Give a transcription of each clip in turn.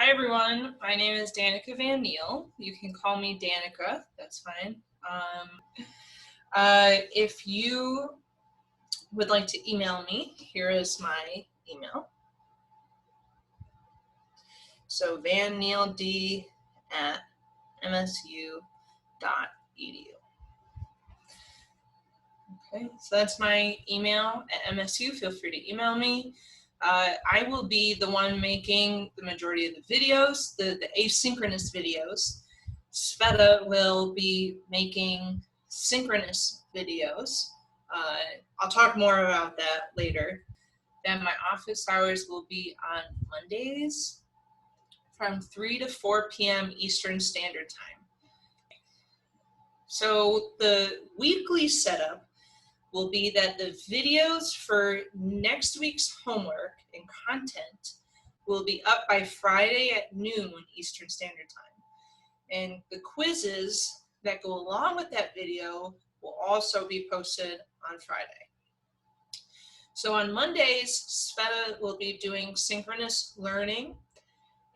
Hi everyone, my name is Danica Van Neal. You can call me Danica, that's fine. If you would like to email me, here is my email. So vanneald@msu.edu. Okay, so that's my email at MSU. Feel free to email me. I will be the one making the majority of the videos, the asynchronous videos. Sveta will be making synchronous videos. I'll talk more about that later. Then my office hours will be on Mondays from 3 to 4 p.m. Eastern Standard Time. So the weekly setup will be that the videos for next week's homework and content will be up by Friday at noon Eastern Standard Time. And the quizzes that go along with that video will also be posted on Friday. So on Mondays, Sveta will be doing synchronous learning.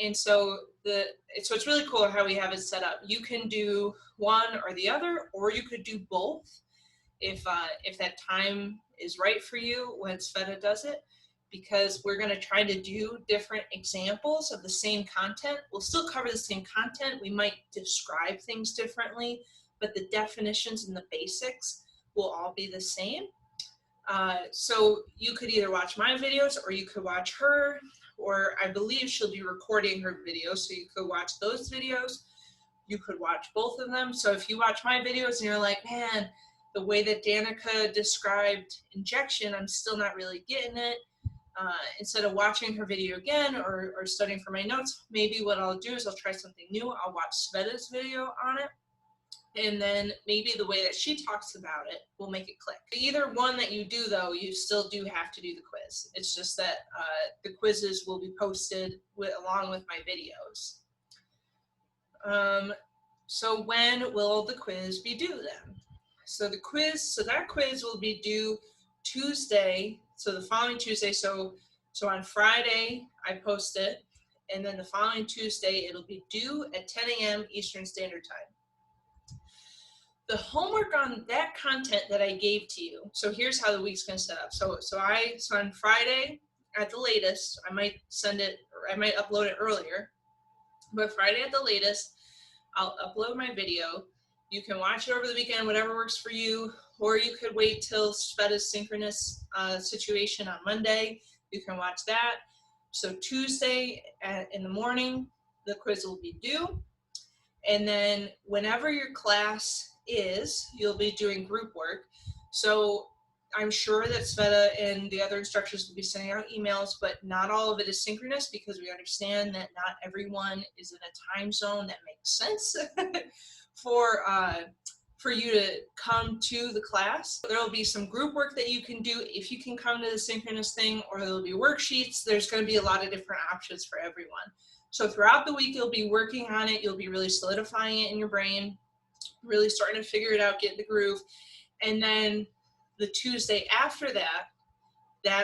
And so it's really cool how we have it set up. You can do one or the other, or you could do both if that time is right for you when Sveta does it, because we're going to try to do different examples of the same content. We'll still cover the same content. We might describe things differently, but the definitions and the basics will all be the same. So you could either watch my videos or you could watch her, or I believe she'll be recording her videos, so you could watch those videos. You could watch both of them. So if you watch my videos and you're like, man, the way that Danica described injection, I'm still not really getting it. Instead of watching her video again or studying for my notes, maybe what I'll do is I'll try something new. I'll watch Sveta's video on it. And then maybe the way that she talks about it will make it click. Either one that you do, though, you still do have to do the quiz. It's just that the quizzes will be posted along with my videos. So when will the quiz be due then? So that quiz will be due Tuesday, so the following Tuesday. So on Friday, I post it, and then the following Tuesday, it'll be due at 10 a.m. Eastern Standard Time. The homework on that content that I gave to you, so here's how the week's gonna set up. So on Friday, at the latest, I might send it, or I might upload it earlier, but Friday at the latest, I'll upload my video. You can watch it over the weekend, whatever works for you, or you could wait till Sveta's synchronous situation on Monday. You can watch that. So Tuesday in the morning, the quiz will be due. And then whenever your class is, you'll be doing group work. So I'm sure that Sveta and the other instructors will be sending out emails, but not all of it is synchronous because we understand that not everyone is in a time zone that makes sense for you to come to the class. There will be some group work that you can do if you can come to the synchronous thing, or there'll be worksheets. There's going to be a lot of different options for everyone. So throughout the week, you'll be working on it. You'll be really solidifying it in your brain, really starting to figure it out, get the groove. And then the Tuesday after that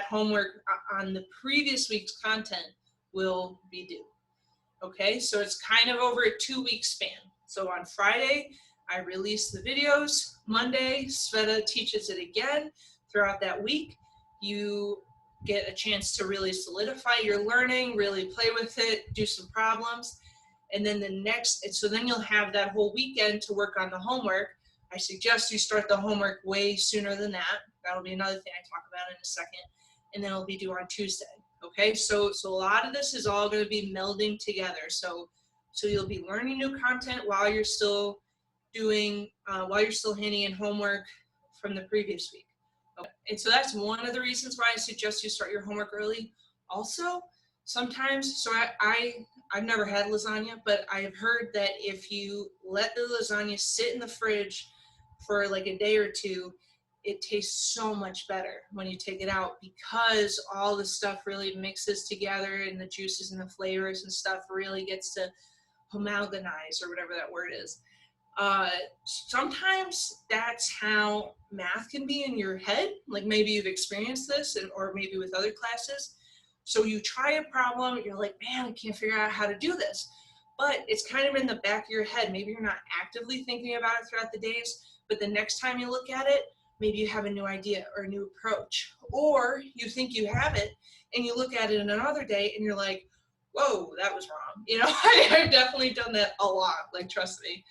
homework on the previous week's content will be due. Okay, so it's kind of over a 2-week span. So on Friday, I release the videos. Monday, Sveta teaches it again. Throughout that week, you get a chance to really solidify your learning, really play with it, do some problems. And then then you'll have that whole weekend to work on the homework. I suggest you start the homework way sooner than that. That'll be another thing I talk about in a second. And then it'll be due on Tuesday. Okay, so a lot of this is all going to be melding together. So you'll be learning new content while you're still handing in homework from the previous week. Okay. And so that's one of the reasons why I suggest you start your homework early. Also, sometimes, so I've never had lasagna, but I've heard that if you let the lasagna sit in the fridge for like a day or two, it tastes so much better when you take it out, because all the stuff really mixes together and the juices and the flavors and stuff really gets to homogenize, or whatever that word is. Sometimes that's how math can be in your head. Like maybe you've experienced this, or maybe with other classes. So you try a problem, you're like, man, I can't figure out how to do this. But it's kind of in the back of your head. Maybe you're not actively thinking about it throughout the days, but the next time you look at it, maybe you have a new idea or a new approach. Or you think you have it and you look at it in another day and you're like, whoa, that was wrong. You know, I've definitely done that a lot, like, trust me.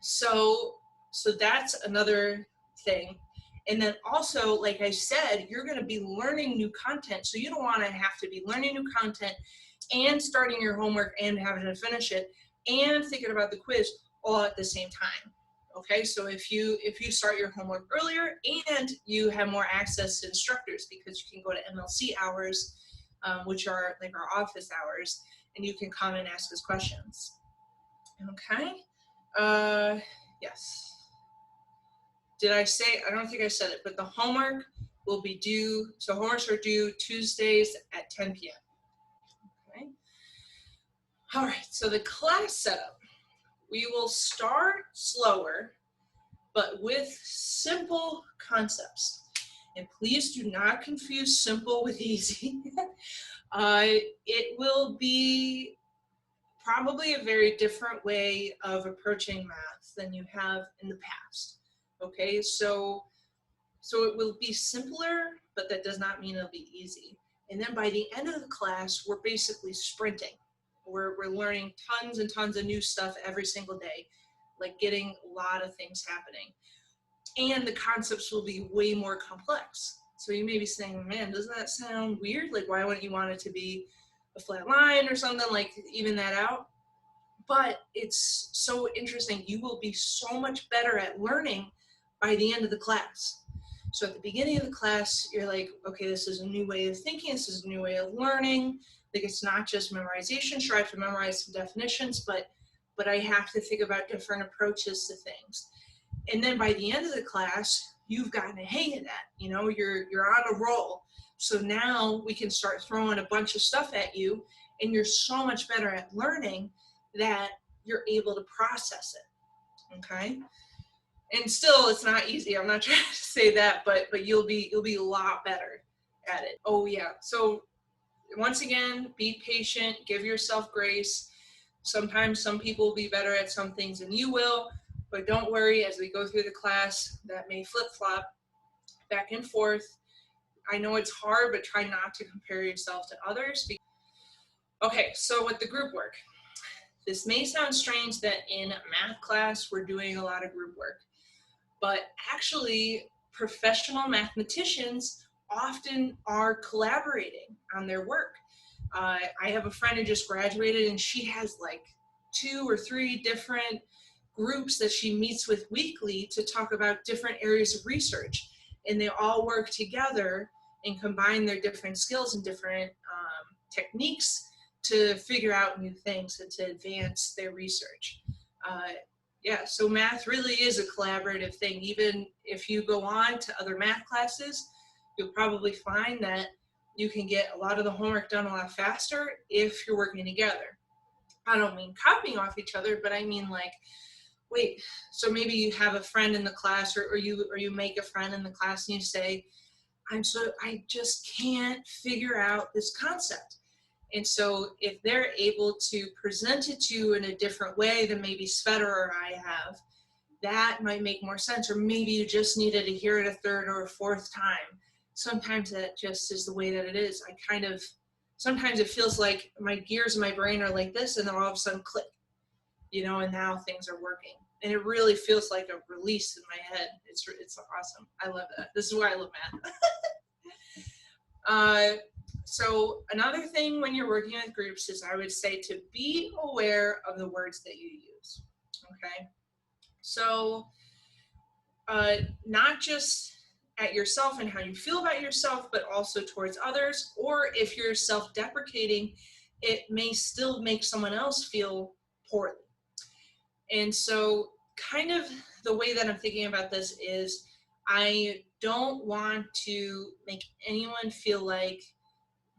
So that's another thing. And then also, like I said, you're going to be learning new content. So you don't want to have to be learning new content and starting your homework and having to finish it and thinking about the quiz all at the same time. Okay, so if you start your homework earlier and you have more access to instructors, because you can go to MLC hours, which are like our office hours, and you can come and ask us questions. Okay. Yes. Did I say, I don't think I said it, but the homework will be due, so homeworks are due Tuesdays at 10 p.m. Okay. All right, so the class setup, we will start slower, but with simple concepts. And please do not confuse simple with easy. It will be probably a very different way of approaching math than you have in the past. Okay, so it will be simpler, but that does not mean it'll be easy. And then by the end of the class, we're basically sprinting. We're learning tons and tons of new stuff every single day, like getting a lot of things happening. And the concepts will be way more complex. So you may be saying, man, doesn't that sound weird? Like, why wouldn't you want it to be a flat line or something, like even that out? But it's so interesting. You will be so much better at learning by the end of the class. So at the beginning of the class, you're like, okay, this is a new way of thinking. This is a new way of learning. Like, it's not just memorization. Sure, I have to memorize some definitions, but I have to think about different approaches to things. And then by the end of the class, you've gotten a hang of that. You know, you're on a roll. So now we can start throwing a bunch of stuff at you, and you're so much better at learning that you're able to process it. Okay. And still, it's not easy. I'm not trying to say that, but you'll be a lot better at it. Oh yeah. So once again, be patient, give yourself grace. Sometimes some people will be better at some things than you will, but don't worry, as we go through the class, that may flip-flop back and forth. I know it's hard, but try not to compare yourself to others. Okay, so with the group work, this may sound strange that in math class we're doing a lot of group work, but actually professional mathematicians often are collaborating on their work. I have a friend who just graduated, and she has like 2 or 3 different groups that she meets with weekly to talk about different areas of research. And they all work together and combine their different skills and different techniques to figure out new things and to advance their research. Yeah, so math really is a collaborative thing. Even if you go on to other math classes, you'll probably find that you can get a lot of the homework done a lot faster if you're working together. I don't mean copying off each other, but I mean like, wait, so maybe you have a friend in the class, or you make a friend in the class and you say, I just can't figure out this concept. And so if they're able to present it to you in a different way than maybe Sveta or I have, that might make more sense. Or maybe you just needed to hear it a 3rd or a 4th time. Sometimes that just is the way that it is. Sometimes it feels like my gears in my brain are like this, and then all of a sudden click, you know, and now things are working. And it really feels like a release in my head. It's awesome. I love that. This is why I love math. So another thing when you're working with groups is, I would say, to be aware of the words that you use. Okay. So not just at yourself and how you feel about yourself, but also towards others. Or if you're self-deprecating, it may still make someone else feel poorly. And so kind of the way that I'm thinking about this is, I don't want to make anyone feel like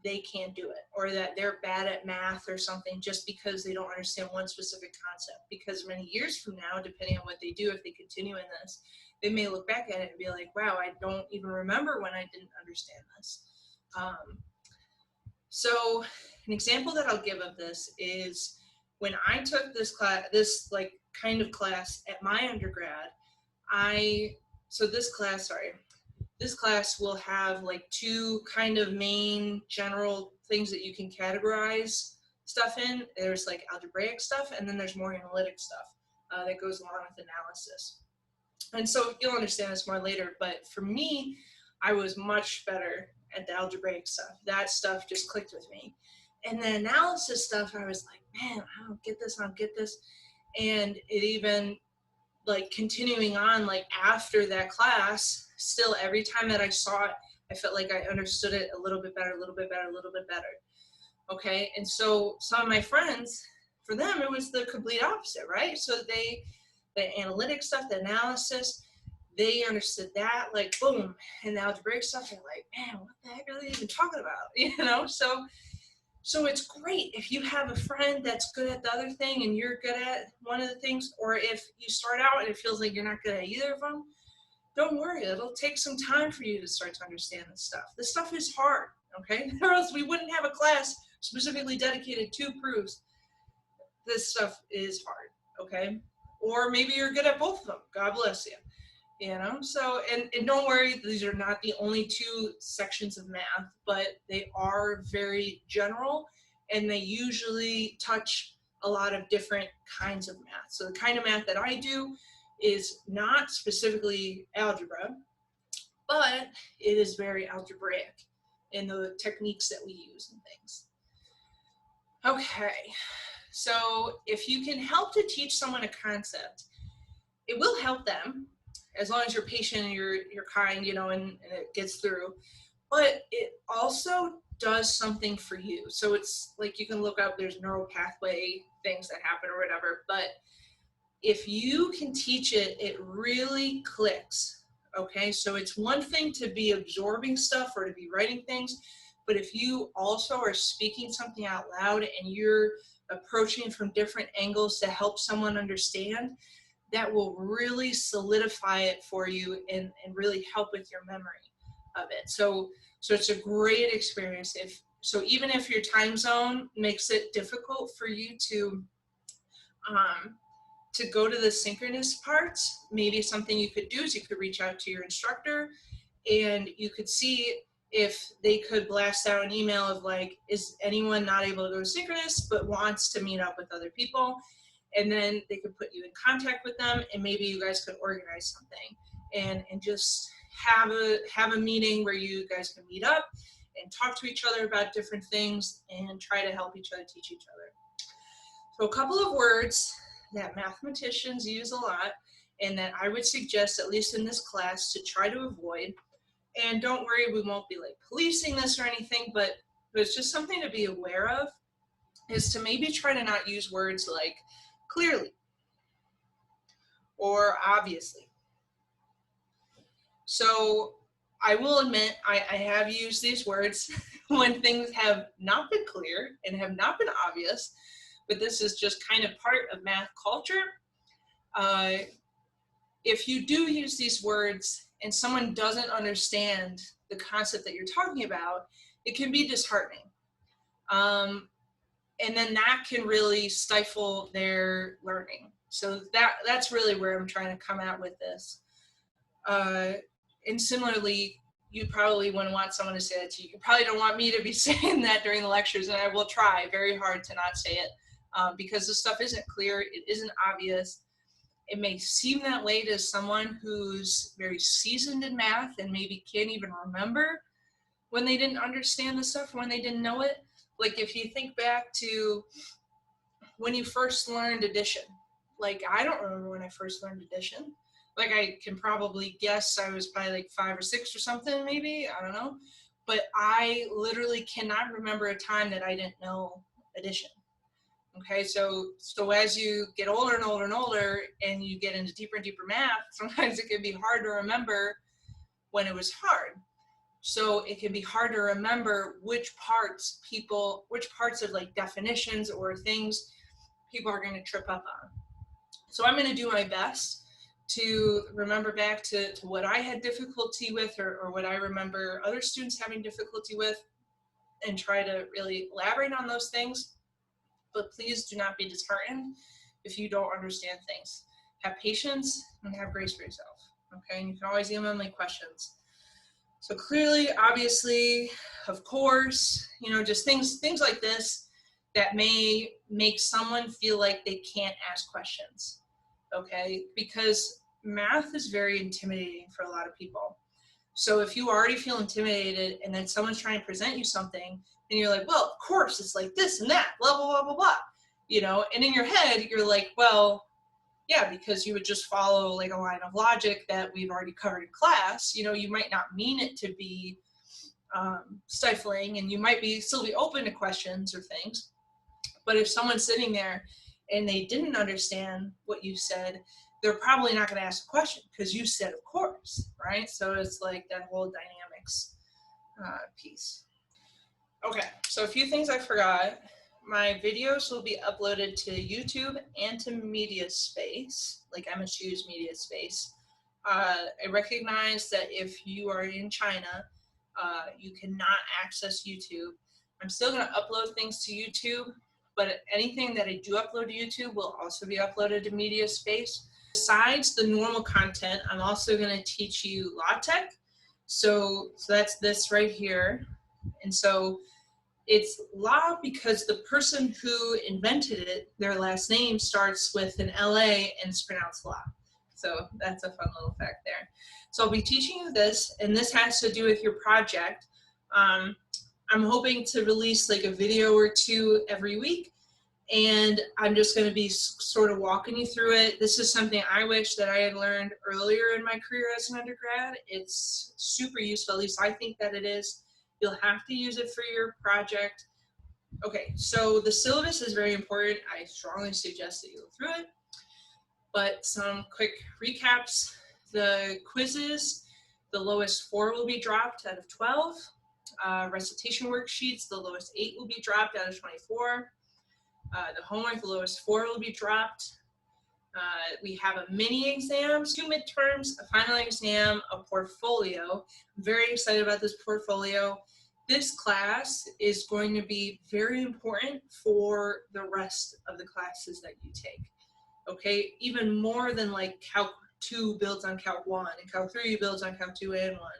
they can't do it, or that they're bad at math or something just because they don't understand one specific concept. Because many years from now, depending on what they do, if they continue in this, they may look back at it and be like, wow, I don't even remember when I didn't understand this. So an example that I'll give of this is when I took this class, this like kind of class at my undergrad, this class will have like two kind of main general things that you can categorize stuff in. There's like algebraic stuff, and then there's more analytic stuff that goes along with analysis. And so you'll understand this more later, but for me, I was much better at the algebraic stuff. That stuff just clicked with me. And the analysis stuff, I was like, man, I don't get this, I don't get this. And it even like continuing on, like after that class, still every time that I saw it, I felt like I understood it a little bit better, a little bit better, a little bit better. Okay. And so some of my friends, for them, it was the complete opposite, right? So the analytic stuff, the analysis, they understood that, like, boom. And the algebraic stuff, they're like, man, what the heck are they even talking about? You know, so it's great if you have a friend that's good at the other thing and you're good at one of the things, or if you start out and it feels like you're not good at either of them, don't worry, it'll take some time for you to start to understand this stuff. This stuff is hard, okay? Or else we wouldn't have a class specifically dedicated to proofs. This stuff is hard, okay? Or maybe you're good at both of them. God bless you. You know, so, and don't worry, these are not the only two sections of math, but they are very general and they usually touch a lot of different kinds of math. So the kind of math that I do is not specifically algebra, but it is very algebraic in the techniques that we use and things. Okay, so if you can help to teach someone a concept, it will help them, as long as you're patient and you're kind, you know, and it gets through. But it also does something for you. So it's like you can look up, there's neural pathway things that happen or whatever. But if you can teach it, it really clicks. Okay, so it's one thing to be absorbing stuff or to be writing things, but if you also are speaking something out loud and you're approaching from different angles to help someone understand, that will really solidify it for you and really help with your memory of it. So it's a great experience. So even if your time zone makes it difficult for you to go to the synchronous parts, maybe something you could do is you could reach out to your instructor and you could see if they could blast out an email of like, is anyone not able to go to synchronous but wants to meet up with other people? And then they could put you in contact with them and maybe you guys could organize something and just have a meeting where you guys can meet up and talk to each other about different things and try to help each other teach each other. So a couple of words that mathematicians use a lot and that I would suggest, at least in this class, to try to avoid. And don't worry, we won't be like policing this or anything, but it's just something to be aware of, is to maybe try to not use words like clearly or obviously. So I will admit I have used these words when things have not been clear and have not been obvious, but this is just kind of part of math culture. If you do use these words and someone doesn't understand the concept that you're talking about, it can be disheartening. And then that can really stifle their learning. So that's really where I'm trying to come at with this. And similarly, you probably wouldn't want someone to say that to you. You probably don't want me to be saying that during the lectures, and I will try very hard to not say it because this stuff isn't clear, it isn't obvious. It may seem that way to someone who's very seasoned in math and maybe can't even remember when they didn't understand the stuff, when they didn't know it. Like if you think back to when you first learned addition, like I don't remember when I first learned addition. Like I can probably guess I was probably like 5 or 6 or something, maybe, I don't know. But I literally cannot remember a time that I didn't know addition. Okay, so as you get older and older and older and you get into deeper and deeper math, sometimes it can be hard to remember when it was hard. So it can be hard to remember which parts of like definitions or things people are going to trip up on. So I'm going to do my best to remember back to what I had difficulty with or what I remember other students having difficulty with. and try to really elaborate on those things. But please do not be disheartened if you don't understand things. Have patience and have grace for yourself. Okay, and you can always email me questions. So clearly, obviously, of course, just things like this that may make someone feel like they can't ask questions. Okay, because math is very intimidating for a lot of people. So if you already feel intimidated and then someone's trying to present you something and you're like, well, of course, it's like this and that, blah, blah, blah, blah, blah, and in your head, you're like, well, yeah, because you would just follow like a line of logic that we've already covered in class. You might not mean it to be stifling, and you might still be open to questions or things. But if someone's sitting there and they didn't understand what you said, they're probably not going to ask a question because you said, of course, right? So it's like that whole dynamics piece. Okay, so a few things I forgot. My videos will be uploaded to YouTube and to MediaSpace, like MSU's MediaSpace. I recognize that if you are in China, you cannot access YouTube. I'm still going to upload things to YouTube, but anything that I do upload to YouTube will also be uploaded to MediaSpace. Besides the normal content, I'm also going to teach you LaTeX. So that's this right here. And so it's La because the person who invented it, their last name starts with an LA and it's pronounced La. So that's a fun little fact there. So I'll be teaching you this, and this has to do with your project. I'm hoping to release like a video or two every week, and I'm just going to be sort of walking you through it. This is something I wish that I had learned earlier in my career as an undergrad. It's super useful, at least I think that it is. You'll have to use it for your project. Okay, so the syllabus is very important. I strongly suggest that you go through it. But some quick recaps. The quizzes, the lowest 4 will be dropped out of 12. Recitation worksheets, the lowest 8 will be dropped out of 24. The homework, the lowest 4 will be dropped. We have a mini exam, 2 midterms, a final exam, a portfolio. I'm very excited about this portfolio. This class is going to be very important for the rest of the classes that you take. Okay, even more than like Calc 2 builds on Calc 1 and Calc 3 builds on Calc 2 and 1.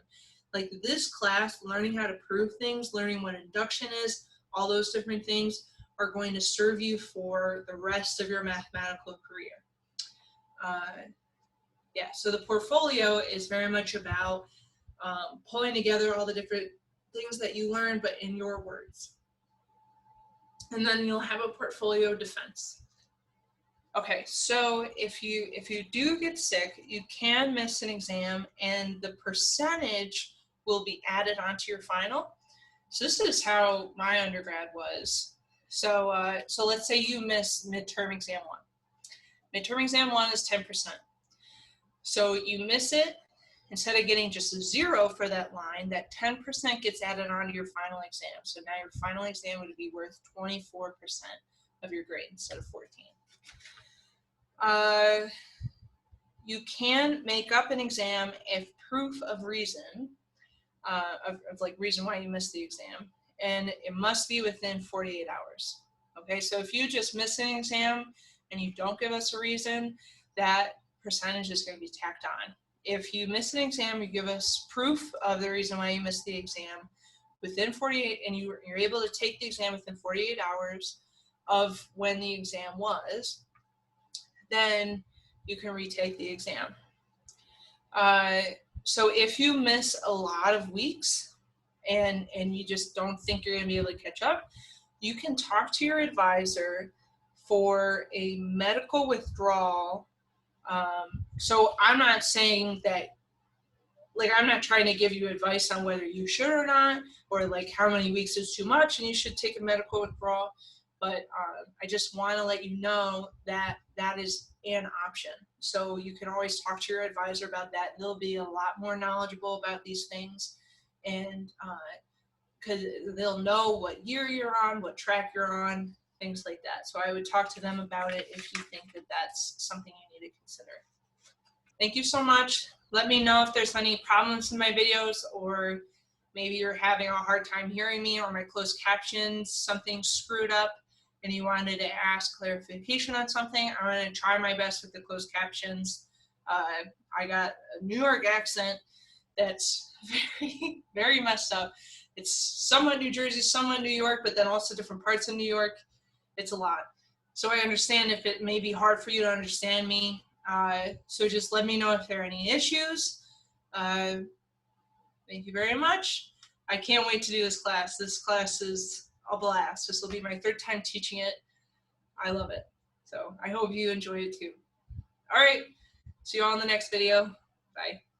Like this class, learning how to prove things, learning what induction is, all those different things are going to serve you for the rest of your mathematical career. Yeah, so the portfolio is very much about pulling together all the different things that you learn, but in your words. And then you'll have a portfolio defense. Okay, so if you do get sick, you can miss an exam, and the percentage will be added onto your final. So this is how my undergrad was. So so let's say you miss midterm exam 1. Midterm exam 1 is 10%. So you miss it, instead of getting just a 0 for that line, that 10% gets added onto your final exam. So now your final exam would be worth 24% of your grade instead of 14. You can make up an exam if proof of reason, of like reason why you missed the exam, and it must be within 48 hours. Okay, so if you just miss an exam and you don't give us a reason, that percentage is going to be tacked on. If you miss an exam, you give us proof of the reason why you missed the exam within 48, and you're able to take the exam within 48 hours of when the exam was, then you can retake the exam. So if you miss a lot of weeks and you just don't think you're going to be able to catch up, you can talk to your advisor for a medical withdrawal. So I'm not saying that, like, I'm not trying to give you advice on whether you should or not, or like how many weeks is too much and you should take a medical withdrawal. But I just want to let you know that that is an option. So you can always talk to your advisor about that. They'll be a lot more knowledgeable about these things, and because they'll know what year you're on, what track you're on, things like that. So I would talk to them about it if you think that that's something you need to consider. Thank you so much. Let me know if there's any problems in my videos or maybe you're having a hard time hearing me, or my closed captions, something screwed up, and you wanted to ask clarification on something, I'm going to try my best with the closed captions. I got a New York accent that's very, very messed up. It's somewhat New Jersey, somewhat New York, but then also different parts of New York. It's a lot. So I understand if it may be hard for you to understand me. So just let me know if there are any issues. Thank you very much. I can't wait to do this class. This class is a blast. This will be my 3rd time teaching it. I love it. So I hope you enjoy it too. All right. See you all in the next video. Bye.